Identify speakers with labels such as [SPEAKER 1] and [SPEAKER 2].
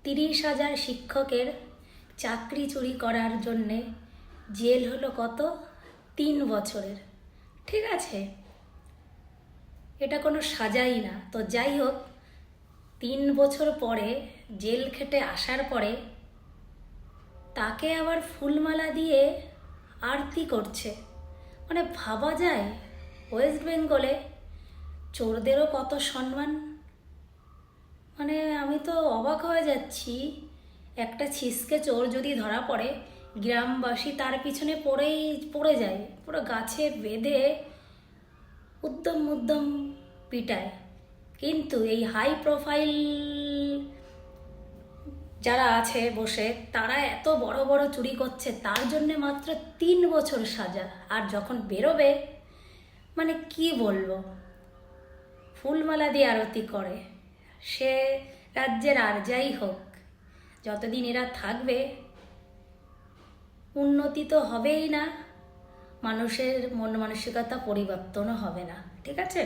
[SPEAKER 1] 30,000 শিক্ষকের চাকরি চুরি করার জন্যে জেল হলো কত? 3 বছরের। ঠিক আছে, এটা কোনো সাজাই না। তো যাই হোক, 3 বছর পরে জেল খেটে আসার পরে তাকে আবার ফুলমালা দিয়ে আরতি করছে। মানে ভাবা যায় ওয়েস্ট বেঙ্গলে চোরদেরও কত সম্মান। মানে আমি তো অবাক হয়ে যাচ্ছি, একটা ছিসকে চোর যদি ধরা পড়ে, গ্রামবাসী তার পিছনে পড়ে যায়, পুরো গাছে বেঁধে উদ্যম পিটায়। কিন্তু এই হাই প্রোফাইল যারা আছে বসে, তারা এত বড় বড় চুরি করছে, তার জন্যে মাত্র 3 বছর সাজা। আর যখন বেরোবে, মানে কি বলবো, ফুলমালা দিয়ে আরতি করে। সে রাজ্যের আর যাই হোক, যতদিন এরা থাকবে উন্নতি তো হবেই না, মানুষের মন মানসিকতা পরিবর্তনও হবে না। ঠিক আছে।